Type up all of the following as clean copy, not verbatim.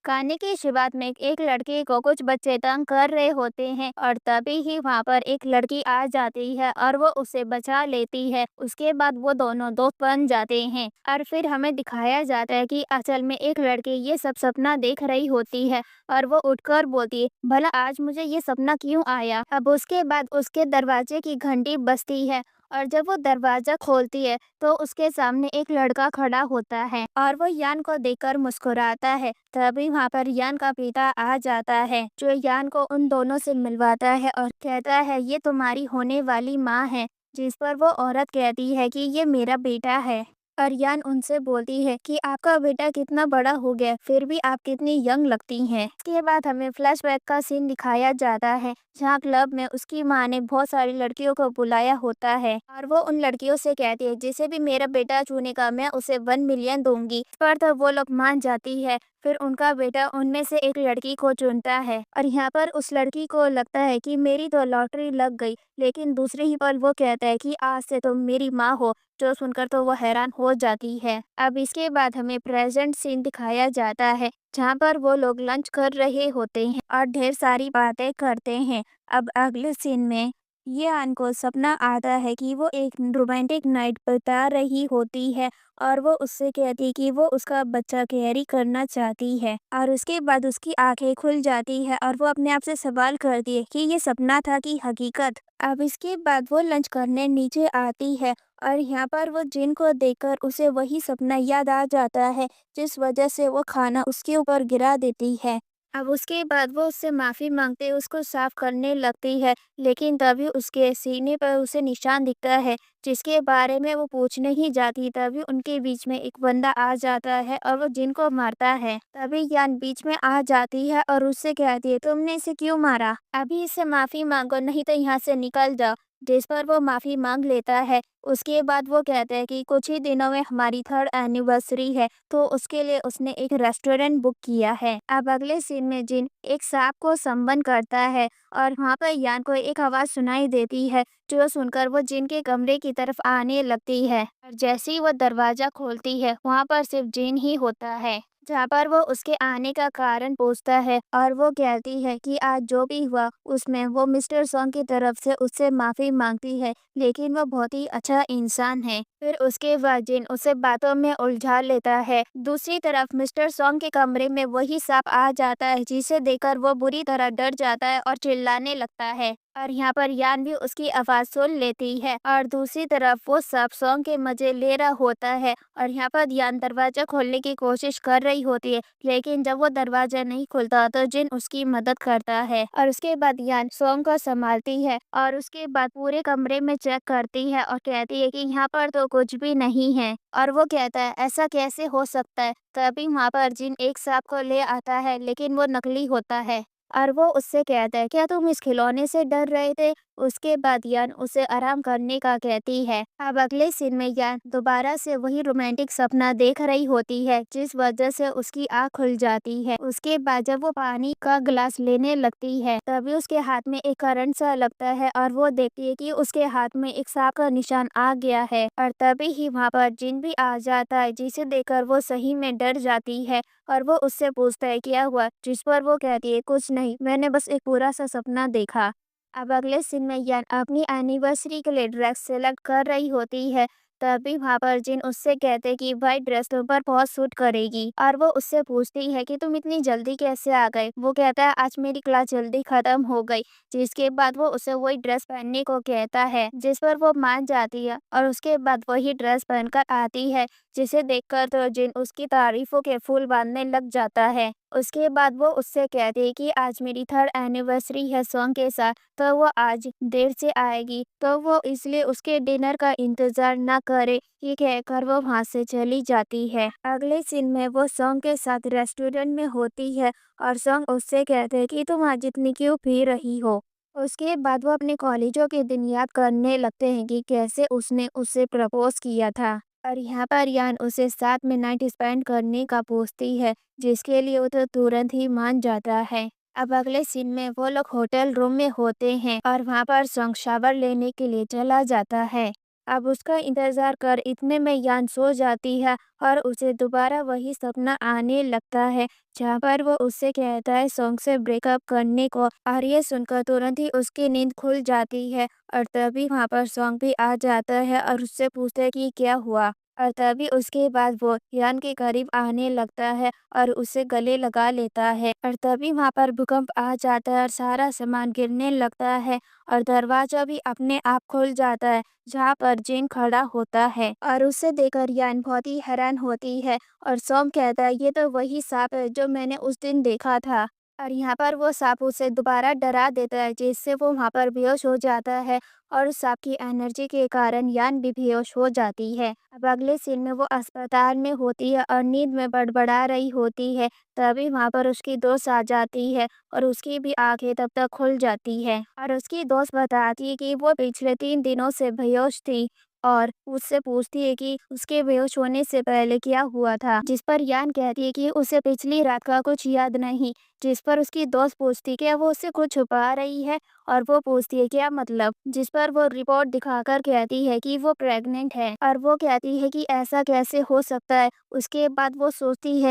गाने की शुरुआत में एक लड़की को कुछ बच्चे तंग कर रहे होते हैं और तभी ही वहां पर एक लड़की आ जाती है और वो उसे बचा लेती है। उसके बाद वो दोनों दोस्त बन जाते हैं और फिर हमें दिखाया जाता है कि असल में एक लड़की ये सब सपना देख रही होती है और वो उठकर बोलती है, भला आज मुझे ये सपना क्यों आया। अब उसके बाद उसके दरवाजे की घंटी बजती है और जब वो दरवाजा खोलती है तो उसके सामने एक लड़का खड़ा होता है और वो यान को देखकर मुस्कुराता है। तभी वहाँ पर यान का पिता आ जाता है जो यान को उन दोनों से मिलवाता है और कहता है ये तुम्हारी होने वाली माँ है। जिस पर वो औरत कहती है कि ये मेरा बेटा है। और यान उनसे बोलती है कि आपका बेटा कितना बड़ा हो गया फिर भी आप कितनी यंग लगती हैं। इसके बाद हमें फ्लैशबैक का सीन दिखाया जाता है जहाँ क्लब में उसकी माँ ने बहुत सारी लड़कियों को बुलाया होता है और वो उन लड़कियों से कहती है जिसे भी मेरा बेटा चुनेगा मैं उसे 1 मिलियन दूंगी। इस पर तो वो लोग मान जाती है। फिर उनका बेटा उनमें से एक लड़की को चुनता है और यहाँ पर उस लड़की को लगता है कि मेरी तो लॉटरी लग गई, लेकिन दूसरे ही पल वो कहता है कि आज से तुम मेरी माँ हो। जो सुनकर तो वो हैरान हो जाती है। अब इसके बाद हमें प्रेजेंट सीन दिखाया जाता है जहाँ पर वो लोग लंच कर रहे होते हैं और ढेर सारी बातें करते हैं। अब अगले सीन में ये आन को सपना आता है कि वो एक रोमांटिक नाइट बिता रही होती है और वो उससे कहती है कि वो उसका बच्चा कैरी करना चाहती है और उसके बाद उसकी आंखें खुल जाती है और वो अपने आप से सवाल करती है कि ये सपना था कि हकीकत। अब इसके बाद वो लंच करने नीचे आती है और यहाँ पर वो जिन को देखकर उसे वही सपना याद आ जाता है जिस वजह से वो खाना उसके ऊपर गिरा देती है। अब उसके बाद वो उससे माफ़ी मांगते उसको साफ करने लगती है, लेकिन तभी उसके सीने पर उसे निशान दिखता है जिसके बारे में वो पूछने ही जाती। तभी उनके बीच में एक बंदा आ जाता है और वो जिन को मारता है। तभी यान बीच में आ जाती है और उससे कहती है तुमने इसे क्यों मारा, अभी इससे माफ़ी मांगो नहीं तो यहाँ से निकल जाओ। जिस पर वो माफ़ी मांग लेता है। उसके बाद वो कहता है कि कुछ ही दिनों में हमारी 3rd एनिवर्सरी है तो उसके लिए उसने एक रेस्टोरेंट बुक किया है। अब अगले सीन में जिन एक सांप को संबंध करता है और वहाँ पर यान को एक आवाज़ सुनाई देती है जो सुनकर वो जिन के कमरे की तरफ आने लगती है और जैसे ही वो दरवाज़ा खोलती है वहाँ पर सिर्फ जिन ही होता है जहाँ पर वो उसके आने का कारण पूछता है और वो कहती है कि आज जो भी हुआ उसमें वो मिस्टर सॉन्ग की तरफ से उससे माफ़ी मांगती है, लेकिन वो बहुत ही अच्छा इंसान है। फिर उसके बाद जिन उसे बातों में उलझा लेता है। दूसरी तरफ मिस्टर सॉन्ग के कमरे में वही सांप आ जाता है जिसे देखकर वो बुरी तरह डर जाता है और चिल्लाने लगता है और यहाँ पर यान भी उसकी आवाज़ सुन लेती है और दूसरी तरफ वो सांप सॉन्ग के मजे ले रहा होता है और यहाँ पर यान दरवाजा खोलने की कोशिश कर रही होती है, लेकिन जब वो दरवाजा नहीं खुलता तो जिन उसकी मदद करता है और उसके बाद यान सॉन्ग को संभालती है और उसके बाद पूरे कमरे में चेक करती है और कहती है कि यहाँ पर तो कुछ भी नहीं है और वो कहता है ऐसा कैसे हो सकता है। तभी वहाँ पर जिन एक सांप को ले आता है लेकिन वो नकली होता है और वो उससे कहता है क्या तुम इस खिलौने से डर रहे थे। उसके बाद यान उसे आराम करने का कहती है। अब अगले सीन में यान दोबारा से वही रोमांटिक सपना देख रही होती है जिस वजह से उसकी आँख खुल जाती है। उसके बाद जब वो पानी का गिलास लेने लगती है तभी उसके हाथ में एक करंट सा लगता है और वो देखती है कि उसके हाथ में एक सांप का निशान आ गया है और तभी ही वहाँ पर जिन भी आ जाता है जिसे देखकर वो सही में डर जाती है और वो उससे पूछता है क्या हुआ, जिस पर वो कहती है कुछ नहीं, मैंने बस एक पूरा सा सपना देखा। अब अगले सीन में यान अपनी एनिवर्सरी के लिए ड्रेस सेलेक्ट कर रही होती है। तभी वहाँ पर जिन उससे कहते कि वाइट ड्रेस तुम पर बहुत सूट करेगी और वो उससे पूछती है कि तुम इतनी जल्दी कैसे आ गए। वो कहता है आज मेरी क्लास जल्दी खत्म हो गई। जिसके बाद वो उसे वही ड्रेस पहनने को कहता है जिस पर वो मान जाती है और उसके बाद वही ड्रेस पहनकर आती है जिसे देखकर तो जिन उसकी तारीफों के फूल बांधने लग जाता है। उसके बाद वो उससे कहती है कि आज मेरी 3rd एनिवर्सरी है सॉन्ग के साथ तो वो आज देर से आएगी तो वो इसलिए उसके डिनर का इंतजार ना करे। ये कहकर वो वहाँ से चली जाती है। अगले सीन में वो सॉन्ग के साथ रेस्टोरेंट में होती है और सॉन्ग उससे कहते हैं कि तुम आज इतनी क्यों पी रही हो। उसके बाद वो अपने कॉलेजों के दिन याद करने लगते हैं कि कैसे उसने उससे प्रपोज किया था और यहाँ पर यान उसे साथ में नाइट स्पेंड करने का पूछती है जिसके लिए वो तो तुरंत ही मान जाता है। अब अगले सीन में वो लोग होटल रूम में होते हैं और वहाँ पर सॉन्ग शावर लेने के लिए चला जाता है। अब उसका इंतज़ार कर इतने में यान सो जाती है और उसे दोबारा वही सपना आने लगता है, जहाँ पर वो उससे कहता है सॉन्ग से ब्रेकअप करने को। और ये सुनकर तुरंत ही उसकी नींद खुल जाती है और तभी वहाँ पर सॉन्ग भी आ जाता है और उससे पूछता है कि क्या हुआ। और तभी उसके बाद वो यान के करीब आने लगता है और उसे गले लगा लेता है और तभी वहाँ पर भूकंप आ जाता है और सारा सामान गिरने लगता है और दरवाजा भी अपने आप खुल जाता है, जहाँ पर जिन खड़ा होता है और उसे देखकर यान बहुत ही हैरान होती है और सोम कहता है ये तो वही सांप है जो मैंने उस दिन देखा था। और यहाँ पर वो सांप उसे दोबारा डरा देता है, जिससे वो वहाँ पर बेहोश हो जाता है और उस सांप की एनर्जी के कारण यान भी बेहोश हो जाती है। अब अगले सीन में वो अस्पताल में होती है और नींद में बड़बड़ा रही होती है। तभी वहाँ पर उसकी दोस्त आ जाती है और उसकी भी आंखें तब तक खुल जाती है और उसकी दोस्त बताती है कि वो पिछले 3 दिनों से बेहोश थी और उससे पूछती है कि उसके बेहोश होने से पहले क्या हुआ था, जिस पर यान कहती है कि उसे पिछली रात का कुछ याद नहीं। जिस पर उसकी दोस्त पूछती क्या वो उससे कुछ छुपा रही है और वो पूछती है क्या मतलब, जिस पर वो रिपोर्ट दिखाकर कहती है कि वो प्रेग्नेंट है और वो कहती है कि ऐसा कैसे हो सकता है। उसके बाद वो सोचती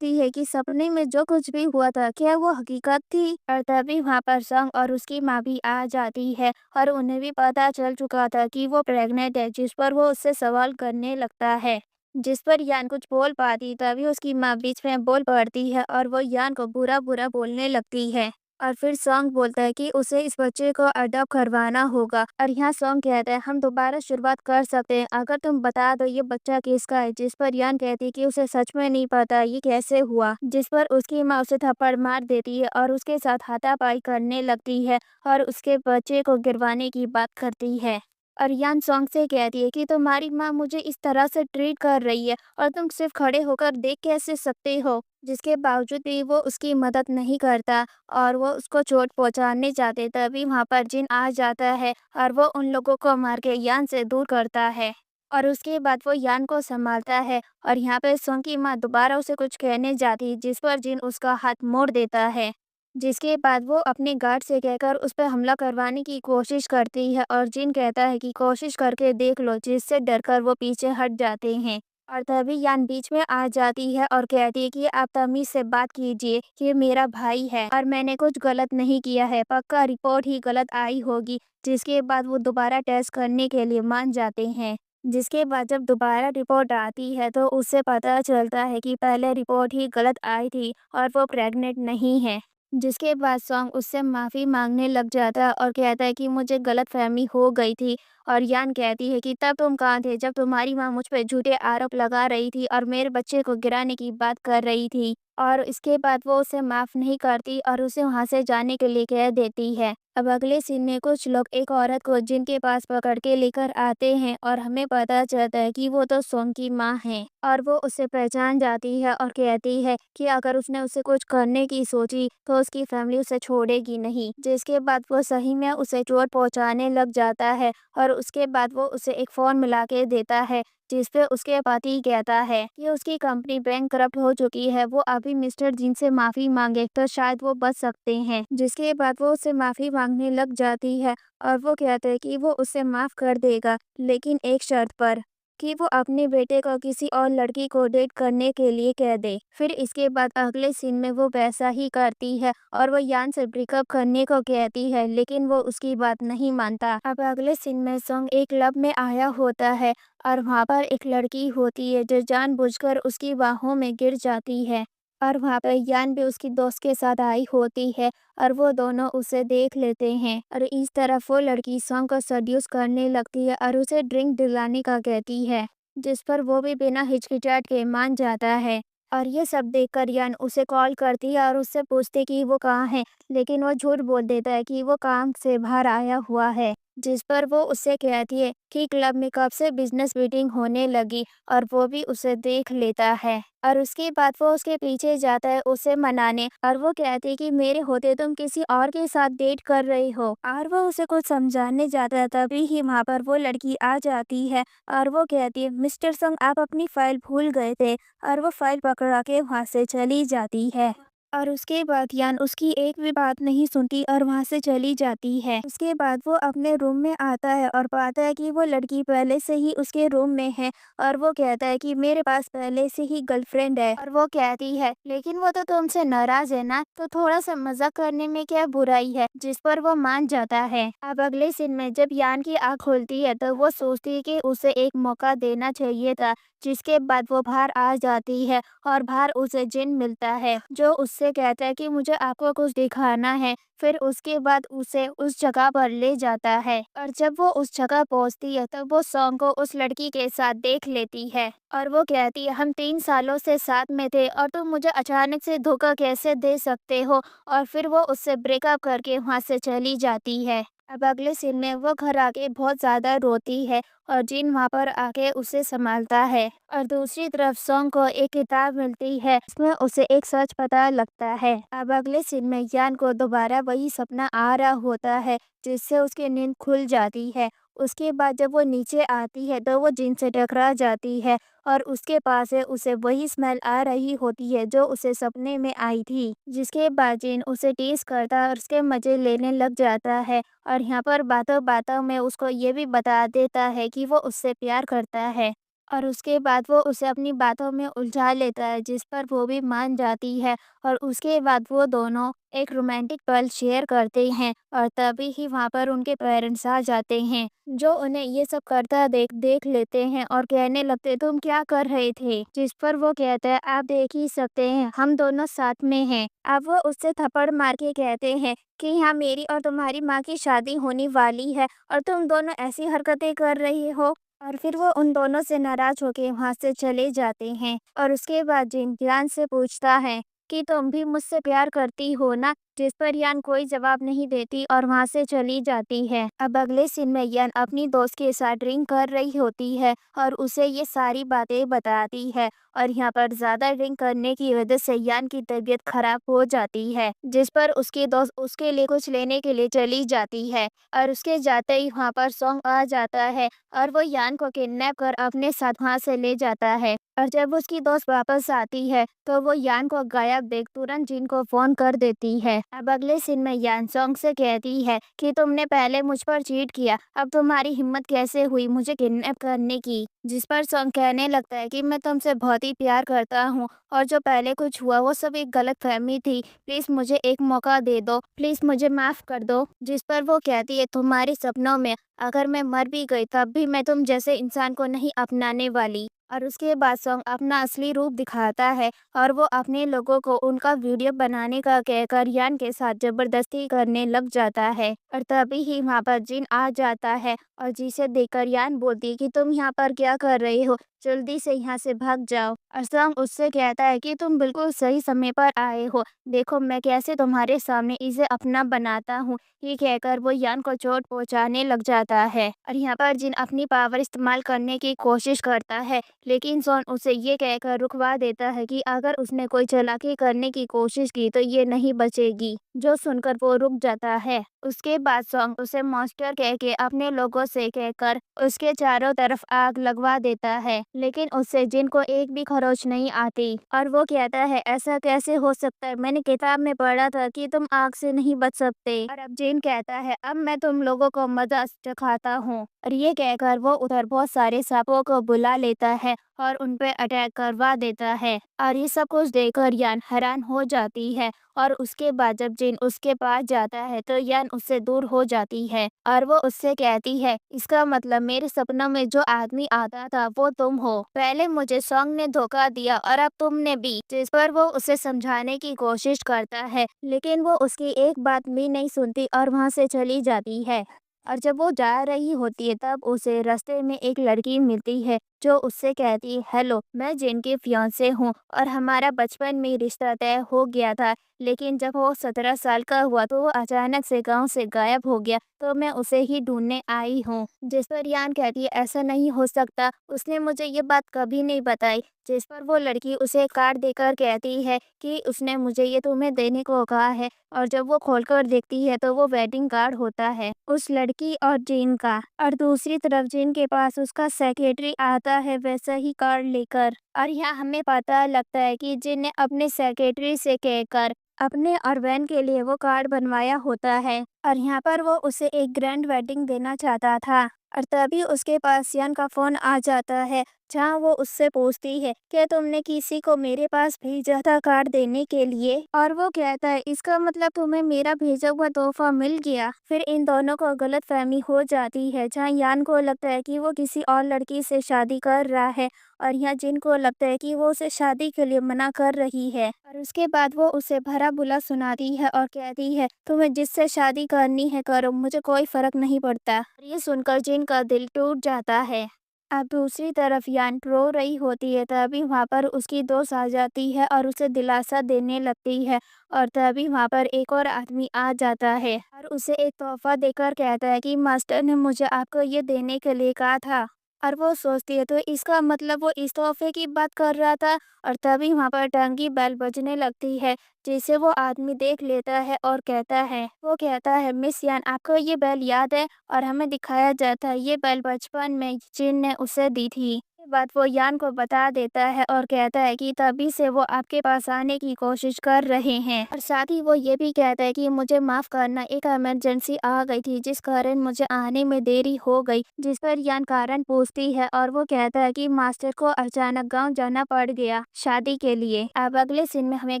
है कि सपने में जो कुछ भी हुआ था क्या वो हकीकत थी। और तभी वहाँ पर संग और उसकी माँ भी आ जाती है और उन्हें भी पता चल चुका था कि वो प्रेग्नेंट है, जिस पर वो उससे सवाल करने लगता है। जिस पर यान कुछ बोल पाती तभी उसकी माँ बीच में बोल पड़ती है और वो यान को बुरा-बुरा बोलने लगती है। और फिर सॉन्ग बोलता है कि उसे इस बच्चे को अडॉप्ट करवाना होगा और यहाँ सॉन्ग कहता है हम दोबारा शुरुआत कर सकते हैं अगर तुम बता दो ये बच्चा किसका है। जिस पर यान कहती है कि उसे सच में नहीं पता ये कैसे हुआ। जिस पर उसकी माँ उसे थप्पड़ मार देती है और उसके साथ हाथापाई करने लगती है और उसके बच्चे को गिरवाने की बात करती है। और यान सॉन्ग से कहती है कि तुम्हारी माँ मुझे इस तरह से ट्रीट कर रही है और तुम सिर्फ खड़े होकर देख कैसे सकते हो। जिसके बावजूद भी वो उसकी मदद नहीं करता और वो उसको चोट पहुंचाने जाते तभी वहाँ पर जिन आ जाता है और वो उन लोगों को मार के यान से दूर करता है। और उसके बाद वो यान को संभालता है और यहाँ पे सोंग की माँ दोबारा उसे कुछ कहने जाती है, जिस पर जिन उसका हाथ मोड़ देता है। जिसके बाद वो अपने गार्ड से कहकर उस पर हमला करवाने की कोशिश करती है और जिन कहता है कि कोशिश करके देख लो, जिससे डरकर वो पीछे हट जाते हैं। और तभी यान बीच में आ जाती है और कहती है कि आप तमीज से बात कीजिए, ये मेरा भाई है और मैंने कुछ गलत नहीं किया है, पक्का रिपोर्ट ही गलत आई होगी। जिसके बाद वो दोबारा टेस्ट करने के लिए मान जाते हैं। जिसके बाद जब दोबारा रिपोर्ट आती है तो उससे पता चलता है कि पहले रिपोर्ट ही गलत आई थी और वो प्रेग्नेंट नहीं है। जिसके बाद सॉन्ग उससे माफ़ी मांगने लग जाता है और कहता है कि मुझे गलतफहमी हो गई थी। और यान कहती है कि तब तुम कहाँ थे जब तुम्हारी माँ मुझ पे झूठे आरोप लगा रही थी और मेरे बच्चे को गिराने की बात कर रही थी। और इसके बाद वो उसे माफ़ नहीं करती और उसे वहाँ से जाने के लिए कह देती है। अब अगले सीन में कुछ लोग एक औरत को जिनके पास पकड़ के लेकर आते हैं और हमें पता चलता है कि वो तो सोंग की माँ है और वो उसे पहचान जाती है और कहती है कि अगर उसने उसे कुछ करने की सोची तो उसकी फैमिली उसे छोड़ेगी नहीं। जिसके बाद वो सही में उसे चोट पहुंचाने लग जाता है और उसके बाद वो उसे एक फ़ोन मिला के देता है, जिस पे उसके पति कहता है कि उसकी कंपनी बैंकरप्ट हो चुकी है, वो अभी मिस्टर जिन से माफ़ी मांगे तो शायद वो बच सकते हैं। जिसके बाद वो उससे माफ़ी मांगने लग जाती है और वो कहते हैं कि वो उसे माफ़ कर देगा, लेकिन एक शर्त पर, कि वो अपने बेटे को किसी और लड़की को डेट करने के लिए कह दे। फिर इसके बाद अगले सीन में वो वैसा ही करती है और वो यान से ब्रेकअप करने को कहती है, लेकिन वो उसकी बात नहीं मानता। अब अगले सीन में सॉन्ग एक क्लब में आया होता है और वहाँ पर एक लड़की होती है जो जानबूझकर उसकी बाहों में गिर जाती है। और वहाँ पर यान भी उसकी दोस्त के साथ आई होती है और वो दोनों उसे देख लेते हैं और इस तरफ वो लड़की सॉन्ग को सड्यूस करने लगती है और उसे ड्रिंक दिलाने का कहती है, जिस पर वो भी बिना हिचकिचाहट के मान जाता है। और ये सब देखकर यान उसे कॉल करती है और उससे पूछती कि वो कहाँ है, लेकिन वो झूठ बोल देता है कि वो काम से बाहर आया हुआ है। जिस पर वो उससे कहती है कि क्लब में कब से बिजनेस मीटिंग होने लगी और वो भी उसे देख लेता है। और उसके बाद वो उसके पीछे जाता है उसे मनाने और वो कहती है कि मेरे होते तुम किसी और के साथ डेट कर रही हो। और वो उसे कुछ समझाने जाता है तभी ही वहाँ पर वो लड़की आ जाती है और वो कहती है मिस्टर संग आप अपनी फाइल भूल गए थे और वो फाइल पकड़ा के वहाँ से चली जाती है। और उसके बाद यान उसकी एक भी बात नहीं सुनती और वहाँ से चली जाती है। उसके बाद वो अपने रूम में आता है और पाता है कि वो लड़की पहले से ही उसके रूम में है और वो कहता है कि मेरे पास पहले से ही गर्लफ्रेंड है। और वो कहती है लेकिन वो तो तुमसे नाराज है ना, तो थोड़ा सा मजाक करने में क्या बुराई है, जिस पर वो मान जाता है। अब अगले सीन में जब यान की आँख खुलती है तो वो सोचती है कि उसे एक मौका देना चाहिए था, जिसके बाद वो बाहर आ जाती है और बाहर उसे जिन मिलता है जो उससे कहता है कि मुझे आपको कुछ दिखाना है। फिर उसके बाद उसे उस जगह पर ले जाता है और जब वो उस जगह पहुंचती है तब वो सॉन्ग को उस लड़की के साथ देख लेती है और वो कहती है हम 3 सालों से साथ में थे और तुम मुझे अचानक से धोखा कैसे दे सकते हो। और फिर वो उससे ब्रेकअप करके वहाँ से चली जाती है। अब अगले सीन में वो घर आके बहुत ज़्यादा रोती है और जिन वहाँ पर आके उसे संभालता है। और दूसरी तरफ सॉन्ग को एक किताब मिलती है, इसमें उसे एक सच पता लगता है। अब अगले सीन में यान को दोबारा वही सपना आ रहा होता है, जिससे उसकी नींद खुल जाती है। उसके बाद जब वो नीचे आती है तो वो जिन से टकरा जाती है और उसके पास से उसे वही स्मेल आ रही होती है जो उसे सपने में आई थी। जिसके बाद जिन उसे टीज करता है और उसके मजे लेने लग जाता है और यहाँ पर बातों बातों में उसको ये भी बता देता है कि वो उससे प्यार करता है। और उसके बाद वो उसे अपनी बातों में उलझा लेता है, जिस पर वो भी मान जाती है। और उसके बाद वो दोनों एक रोमांटिक पल शेयर करते हैं और तभी ही वहाँ पर उनके पेरेंट्स आ जाते हैं, जो उन्हें ये सब करता देख देख लेते हैं और कहने लगते तुम क्या कर रहे थे। जिस पर वो कहता है आप देख ही सकते हैं हम दोनों साथ में हैं। अब वो उससे थप्पड़ मार के कहते हैं कि यहाँ मेरी और तुम्हारी माँ की शादी होने वाली है और तुम दोनों ऐसी हरकतें कर रही हो। और फिर वो उन दोनों से नाराज होके वहाँ से चले जाते हैं। और उसके बाद जिन यान से पूछता है कि तुम भी मुझसे प्यार करती हो ना, जिस पर यान कोई जवाब नहीं देती और वहाँ से चली जाती है। अब अगले सीन में यान अपनी दोस्त के साथ ड्रिंक कर रही होती है और उसे ये सारी बातें बताती है। और यहाँ पर ज्यादा ड्रिंक करने की वजह से यान की तबीयत खराब हो जाती है, जिस पर उसकी दोस्त उसके लिए कुछ लेने के लिए चली जाती है। और उसके जाते ही वहाँ पर सॉन्ग आ जाता है और वो यान को किडनैप कर अपने साथ वहाँ से ले जाता है। और जब उसकी दोस्त वापस आती है तो वो यान को गायब देख तुरंत जिन को फोन कर देती है। अब अगले सीन में यान सॉन्ग से कहती है कि तुमने पहले मुझ पर चीट किया, अब तुम्हारी हिम्मत कैसे हुई मुझे किडनैप करने की। जिस पर सॉन्ग कहने लगता है कि मैं तुमसे बहुत ही प्यार करता हूँ और जो पहले कुछ हुआ वो सब एक गलत फहमी थी, प्लीज मुझे एक मौका दे दो, प्लीज मुझे माफ कर दो। जिस पर वो कहती है तुम्हारे सपनों में अगर मैं मर भी गई तब भी मैं तुम जैसे इंसान को नहीं अपनाने वाली। और उसके बाद सॉन्ग अपना असली रूप दिखाता है और वो अपने लोगों को उनका वीडियो बनाने का कहकर यान के साथ जबरदस्ती करने लग जाता है। और तभी ही वहाँ पर जिन आ जाता है और जिसे देखकर यान बोलती है कि तुम यहाँ पर क्या कर रहे हो, जल्दी से यहाँ से भाग जाओ। और सॉन्ग उससे कहता है कि तुम बिल्कुल सही समय पर आए हो, देखो मैं कैसे तुम्हारे सामने इसे अपना बनाता हूँ। ये कहकर वो यान को चोट पहुंचाने लग जाता है और यहाँ पर जिन अपनी पावर इस्तेमाल करने की कोशिश करता है, लेकिन सोन उसे ये कहकर रुकवा देता है कि अगर उसने कोई चालाकी करने की कोशिश की तो ये नहीं बचेगी। जो सुनकर वो रुक जाता है। उसके बाद सॉन्ग उसे मॉन्स्टर कह के अपने लोगों से कहकर उसके चारों तरफ आग लगवा देता है, लेकिन उससे जिन को एक भी खरोच नहीं आती। और वो कहता है ऐसा कैसे हो सकता है, मैंने किताब में पढ़ा था कि तुम आग से नहीं बच सकते। और अब जिन कहता है अब मैं तुम लोगों को मजा चखाता हूँ। और ये कहकर वो उधर बहुत सारे सांपों को बुला लेता है और उन पे अटैक करवा देता है। और ये सब कुछ देखकर यान हैरान हो जाती है। और उसके बाद जब जिन उसके पास जाता है तो यान उससे दूर हो जाती है और वो उससे कहती है इसका मतलब मेरे सपनों में जो आदमी आता था वो तुम हो, पहले मुझे सॉन्ग ने धोखा दिया और अब तुमने भी। जिस पर वो उसे समझाने की कोशिश करता है, लेकिन वो उसकी एक बात भी नहीं सुनती और वहाँ से चली जाती है। और जब वो जा रही होती है तब उसे रास्ते में एक लड़की मिलती है जो उससे कहती है हेलो मैं जिन की फियांसे हूँ और हमारा बचपन में रिश्ता तय हो गया था, लेकिन जब वो 17 साल का हुआ तो वो अचानक से गांव से गायब हो गया, तो मैं उसे ही ढूंढने आई हूँ। जिस पर यान कहती है ऐसा नहीं हो सकता, उसने मुझे ये बात कभी नहीं बताई। जिस पर वो लड़की उसे कार्ड देकर कहती है कि उसने मुझे ये तुम्हें देने को कहा है। और जब वो खोलकर देखती है तो वो वेडिंग कार्ड होता है उस लड़की और जिन का। और दूसरी तरफ जिन के पास उसका सेक्रेटरी आता होता है वैसा ही कार्ड लेकर। और यहाँ हमें पता लगता है कि जिन ने अपने सेक्रेटरी से कहकर अपने और बहन के लिए वो कार्ड बनवाया होता है और यहाँ पर वो उसे एक ग्रैंड वेडिंग देना चाहता था। और तभी उसके पास यान का फोन आ जाता है, जहाँ वो उससे पूछती है क्या तुमने किसी को मेरे पास भेजा था कार्ड देने के लिए। और वो कहता है इसका मतलब तुम्हें मेरा भेजा हुआ तोहफा मिल गया। फिर इन दोनों को गलतफहमी हो जाती है, जहाँ यान को लगता है कि वो किसी और लड़की से शादी कर रहा है और यहाँ जिन को लगता है कि वो उसे शादी के लिए मना कर रही है। और उसके बाद वो उसे भरा बुला सुनाती है और कहती है तुम्हें जिससे शादी करनी है करो, मुझे कोई फर्क नहीं पड़ता। और ये सुनकर जिन का दिल टूट जाता है। अब दूसरी तरफ यान रो रही होती है, तभी वहाँ पर उसकी दोस्त आ जाती है और उसे दिलासा देने लगती है। और तभी वहाँ पर एक और आदमी आ जाता है और उसे एक तोहफा देकर कहता है कि मास्टर ने मुझे आपको ये देने के लिए कहा था। और वो सोचती है तो इसका मतलब वो इस तोहफे की बात कर रहा था। और तभी वहाँ पर टंकी बेल बजने लगती है, जिसे वो आदमी देख लेता है और कहता है मिस यान आपको ये बेल याद है। और हमें दिखाया जाता है ये बेल बचपन में जिन ने उसे दी थी। ये बात वो यान को बता देता है और कहता है कि तभी से वो आपके पास आने की कोशिश कर रहे हैं। और साथ ही वो ये भी कहता है कि मुझे माफ करना, एक इमरजेंसी आ गई थी जिस कारण मुझे आने में देरी हो गई। जिस पर यान कारण पूछती है और वो कहता है कि मास्टर को अचानक गांव जाना पड़ गया शादी के लिए। अब अगले सीन में हमें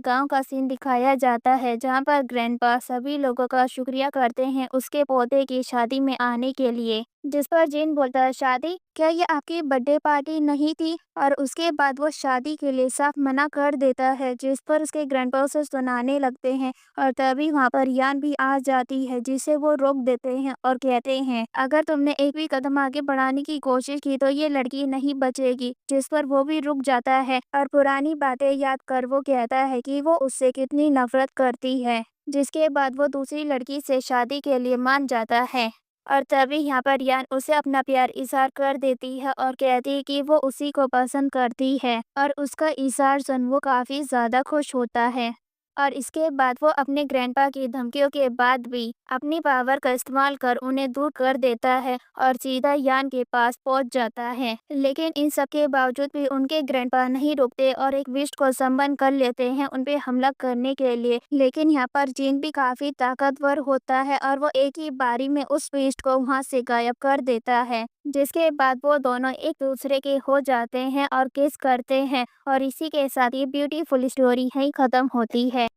गांव का सीन दिखाया जाता है, जहां पर ग्रैंडपा सभी लोगों का शुक्रिया करते हैं उसके पोते की शादी में आने के लिए। जिस पर जिन बोलता है शादी, क्या ये आपकी बर्थडे पार्टी नहीं थी। और उसके बाद वो शादी के लिए साफ मना कर देता है, जिस पर उसके ग्रैंडपा उसे सुनाने लगते हैं। और तभी वहाँ पर यान भी आ जाती है, जिसे वो रोक देते हैं और कहते हैं अगर तुमने एक भी कदम आगे बढ़ाने की कोशिश की तो ये लड़की नहीं बचेगी। जिस पर वो भी रुक जाता है और पुरानी बातें याद कर वो कहता है कि वो उससे कितनी नफरत करती है। जिसके बाद वो दूसरी लड़की से शादी के लिए मान जाता है। और तभी यहाँ पर यान उसे अपना प्यार इज़हार कर देती है और कहती है कि वो उसी को पसंद करती है। और उसका इज़हार सुन वो काफ़ी ज़्यादा खुश होता है। और इसके बाद वो अपने ग्रैंडपा की धमकियों के बाद भी अपनी पावर का इस्तेमाल कर उन्हें दूर कर देता है और सीधा यान के पास पहुंच जाता है। लेकिन इन सब के बावजूद भी उनके ग्रैंडपा नहीं रुकते और एक विस्ट को संबंध कर लेते हैं उन पे हमला करने के लिए। लेकिन यहाँ पर जिन भी काफी ताकतवर होता है और वो एक ही बारी में उस विस्ट को वहाँ से गायब कर देता है। जिसके बाद वो दोनों एक दूसरे के हो जाते हैं और किस करते हैं। और इसी के साथ ये ब्यूटीफुल स्टोरी यहीं खत्म होती है।